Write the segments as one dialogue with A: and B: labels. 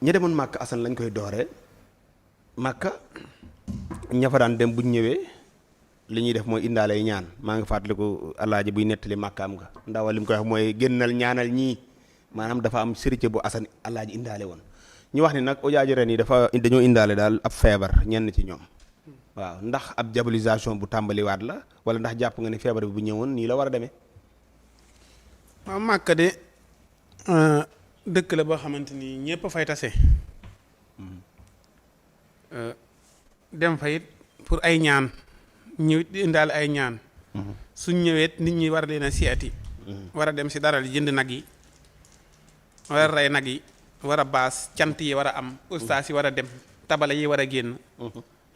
A: ñi demoon Màkka Assane lañ koy dooree Màkka ña fa daan dem buñ ñëwee li ñuy def mooy indaale ñaan maa ngi fàttaliku alaaji buy nettali Màkkaam nga ndawal li mu koy wax mooy génnal ñaanal ñii maanaam dafa am sërite bu Assane alaaji indaale woon ñu wax ni nag ojaaji ren yi dañoo indaale daal ab feebar ñenn ci ñoom waaw ndax ab diabolisation bu tàmbaliwaat la wala ndax jàpp nga ni feebar bi bu ñëwoon nii la war a demee.
B: waaw Màkka de dëkk la boo xamante ni ñëpp fay tase dem fa it pour ay ñaan ñëw indaale ay ñaan suñ ñëweet nit ñi war a leen a seeti war a dem si dara jënd nag yi war a rey nag yi war a baas cant yi war a am ustaas yi war a dem tabala yi war a génn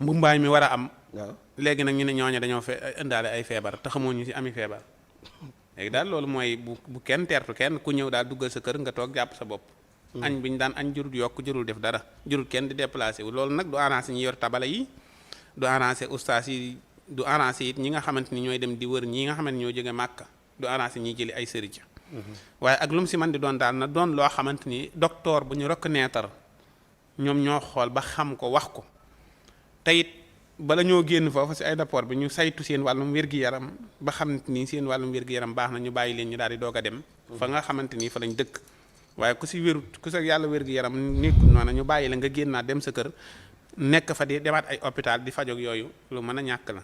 B: mbumbaay mi war a am léegi nag ñu ne ñooñu dañoo indaale ay feebar te xamoo ñu si ami feebar léegi daal loolu mooy bu kenn teertu kenn ku ñëw daal duggal sa kër nga toog jàpp sa bopp añ bi ñu daan añ jurul yokk jurul def dara jurul kenn di déplacé wu loolu nag du arrangé ñi yor tabala yi du arrangé ustaas yi du arrangé it ñi nga xamante ni ñooy dem di wër ñi nga xamante ni ñoo jóge màkka du arrangé ñiy jëli ay sëriñ waaye ak lu mu si man di doon daal na doon loo xamante ni docteur bu ñu reconnaître ñoom ñoo xool ba xam ko wax ko te it bala ñoo génn foofu si aéroport bi ñu saytu seen wàllum wér-gi-yaram ba xam ni seen wàllum wér-gi-yaram baax na ñu bàyyi leen ñu daal di doog a dem fa nga xamante ni fa lañ dëkk waaye ku si wérut ku sa yàlla wér-gi-yaram nekkul noonu ñu bàyyi la nga génn naa dem sa kër nekk fa di demaat ay hôpital di fajog yooyu lu mën a ñàkk la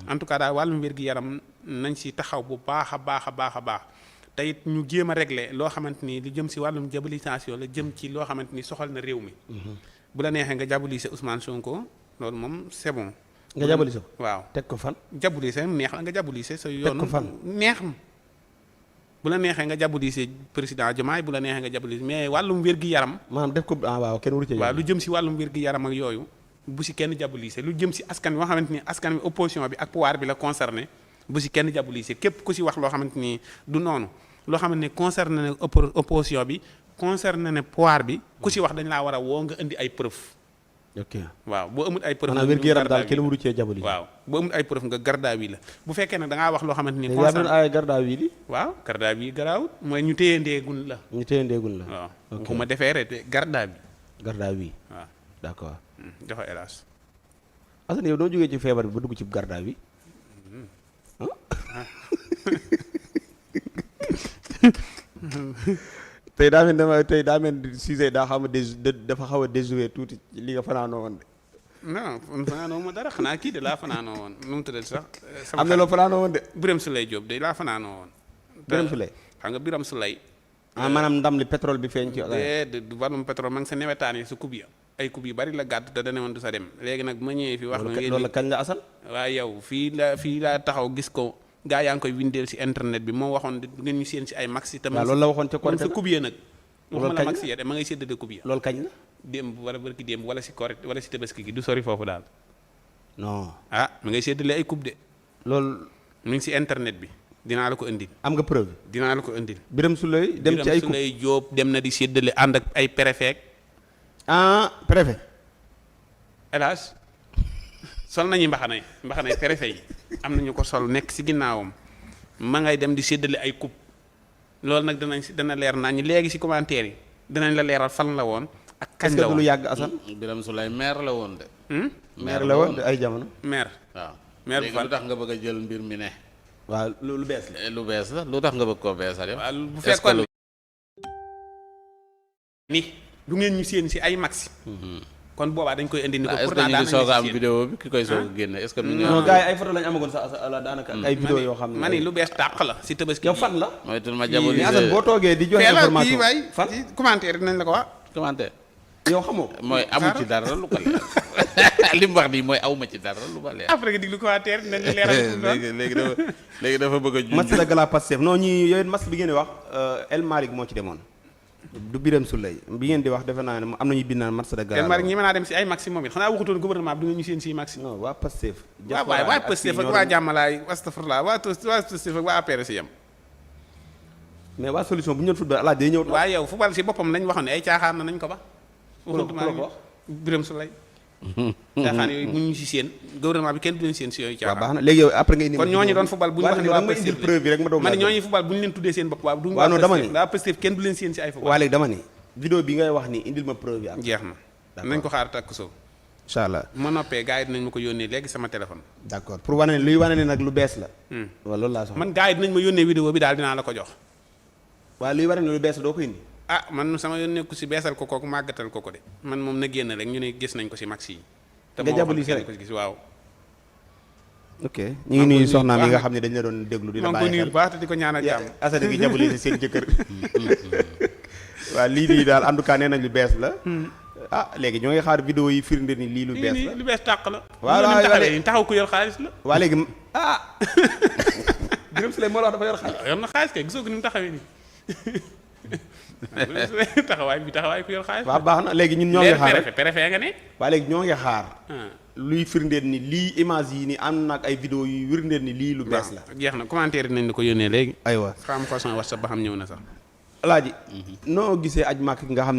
B: en tout cas daal wàllum wér-gi-yaram nañ si taxaw bu baax a baax a baax a baax te it ñu jéem a régler loo xamante ni lu jëm si wàllum diabolisation la jëm ci loo xamante ni soxal na réew mi bu la neexee nga diaboliser Ousmane Sonko loolu moom c'est bon
A: nga diaboliser ko
B: waaw
A: teg ko fan
B: diaboliser neex la nga diaboliser sa yoon
A: teg ko fan
B: neex bu la neexee nga diaboliser président Diomaye bu la neexee nga diaboliser mais wàllum wér-gi-yaram
A: maanaam def ko waaw kenn waru ci
B: waaw lu jëm si wàllum wér-gi-yaram ak yooyu bu si kenn diaboliser lu jëm si askan wi nga xamante ni askan wi opposition bi ak pouvoir bi la concerné bu si kenn diaboliser képp ku si wax loo xamante ni du noonu loo xamante ni concerné ne opposition bi concerné ne pouvoir bi ku si wax dañ laa war a woo nga indi ay preuve
A: ok
B: waaw boo amul ay preuve
A: maanaam wér-gu-yaram daal kenn waru cee diaboliser
B: waaw boo amul ay preuve nga garda wi la bu fekkee nag da ngaa wax loo xamante ni
A: yaa doon ay garda wi li
B: waaw garda bi garaawut mooy ñu téyandeegun la
A: ñu téyandeegun la
B: waaw waxuma defeere te garda bi
A: garda wi
B: waaw
A: d'accord
B: joxe hélas
A: Assane yow doo jógee ci feebar bi ba dugg ci garda bi tey daa mel Cissé daa xam dafa xaw a déjoué tuuti li nga fanaanoo woon de.
B: non fanaanoo ma dara xanaa kii de laa fanaanoo woon nu mu tuddati sax.
A: am na loo fanaanoo woon de.
B: Birame Souleye Diop de laa fanaanoo woon.
A: Birame Souleye
B: xam nga Birame Souleye.
A: maanaam ndam li pétrole bi feeñ ci.
B: du wàllum pétrole ma ngi sa newetaan yi sa kub ya ay kub yu bari la gàtt te dana woon du sa dem léegi nag ma ñëwee fi wax
A: loolu la kañ la Assane.
B: waaye yow fii laa taxaw gis ko gaa yaa ngi koy windeel si internet bi moo waxoon ngeen ñu seen si ay max yi.
A: waaw loolu la waxoon ca Korité
B: sa kub ya nag.
A: loolu kañ la
B: waxuma la max ya de ma ngay séddale kub ya.
A: loolu kañ la.
B: démb wala barki démb wala si Korité wala si tabaski gi du sori foofu daal.
A: non
B: ma ngay séddale ay kub de.
A: loolu.
B: mu ngi si internet bi dinaa la ko indil.
A: am nga preuve.
B: dinaa la ko indil.
A: Birame Souleye dem ci ay
B: Birame Souleye Diop dem na di séddale ànd ak ay préfet.
A: préfet.
B: hélas sol nañu mbaxanay préfet yi am nañu ko sol nekk si ginnaawam ma ngay dem di séddale ay coupe loolu nag dana leer naa ñu léegi si commentaire yi dinañ la leeral fan la woon ak kañ la woon.
A: lu yàgg Assane.
C: Birame Souleye maire la woon de.
A: maire la woon de ay jamono.
B: maire.
C: waaw
B: maire
C: léegi lu tax nga bëgg a jël mbir mi ne.
A: waaw lu bees la.
C: lu bees la lu tax nga bëgg koo beesal yow.
B: waaw bu fekkoon ni du ngeen ñu séen si ay maxi. kon boobaa dañ koy indi ni ko pourtant
C: est-ce que ñu ngi soog a am vidéo bi ki koy soog a génne est-ce que
A: non gars yi ay photo lañu amagoon sax daanaka ay vidéo yoo xam ne
B: ma ni lu bees tàq la si tabaski
A: yow fan la
C: mooy tul ma diaboliser
A: Assane boo toogee di joxe information
B: fan commentaire dinañ la ko wax
C: commentaire
A: yow xamoo
C: mooy amu ci dara lu ko leer li mu wax nii mooy awma ci dara lu ba leer
B: après nga diglu commentaire dinañ la leeral
C: léegi dafa bëgg a ju
A: match la gala Pastef non ñi yooyu match bi ngeen di wax El Malick moo ci demoon du Birame Souleye bi ngeen di wax defe naa ne am nañu bind naan match de gala.
B: El Malick ñi mën naa dem si ay maximum it xanaa waxutoon gouvernement bi du nga ñu seen si maximum.
A: non waa Pastef.
B: waa Pastef ak waa Jàmmalaay astafurlah waa Pastef ak waa APR si yam.
A: mais waa solution bu ñu doon football alaaj day ñëw.
B: waa yow football si boppam lañ waxoon ne ay caaxaan na nañ ko ba.
A: waxutuma ko
B: Birame Souleye. caaxaan yooyu bu ñu si seen gouvernement bi kenn du leen seen si yooyu caaxaan.
A: waaw baax na léegi yow après nga indi.
B: kon ñooñu doon football bu ñu wax ne waa
A: Pastef indil preuve bi rek ma doog
B: man ñooñu football bu ñu leen tuddee seen bopp waaw du
A: non dama ni
B: waa Pastef kenn du leen seen si ay football.
A: waa léegi dama ni vidéo bi ngay wax ni indil ma preuve yi am.
B: jeex na nañ ko xaar takk soo
A: incha allah
B: ma noppee gars yi dinañ ma ko yónnee léegi sama téléphone.
A: d'accord pour wane ne luy wane ne nag lu bees la. waaw loolu laa soxla.
B: man gars yi dinañ ma yónnee vidéo bi daal dinaa la ko jox.
A: waaw luy wane ne lu bees la doo ko indi.
B: ah man sama yoon nekku si beesal ko kooku màggatal ko de man moom na génn rek ñu ne gis nañ ko si max yi. te
A: nga jàppali si rek
B: ko gis waaw.
A: ok ñu ngi nuyu soxnaam yi nga xam ne dañ la doon déglu di la bàyyi xel.
B: maa ngi ko nuyu bu baax te di ko ñaanal jàmm.
A: asada gi jàppali si seen jëkkër. waaw lii nii daal en tout cas nee nañ lu bees la. ah léegi ñoo ngi xaar vidéo yi firnde ni lii lu bees la
B: lu bees tàq la.
A: waaw
B: waaw taxaw ku yor xaalis la.
A: waa léegi Birame Souleye moo la wax dafa yor xaalis.
B: yor na xaalis kay gisoo ko ni mu taxawee nii. taxawaay ku yor xaalis.
A: waaw baax na léegi ñun ñoo ngi xaar
B: préfet nga ne.
A: waa léegi ñoo ngi xaar. luy firndeel ni lii image yi ni am na ak ay vidéo yu firndeel ni lii lu bees la.
B: jeex na commentaire nañ la ko yónnee léegi.
A: aywa
B: xam ko sama WhatsApp ba xam ñëw na sax.
A: Alaaji noo gisee aj màkk nga xam ne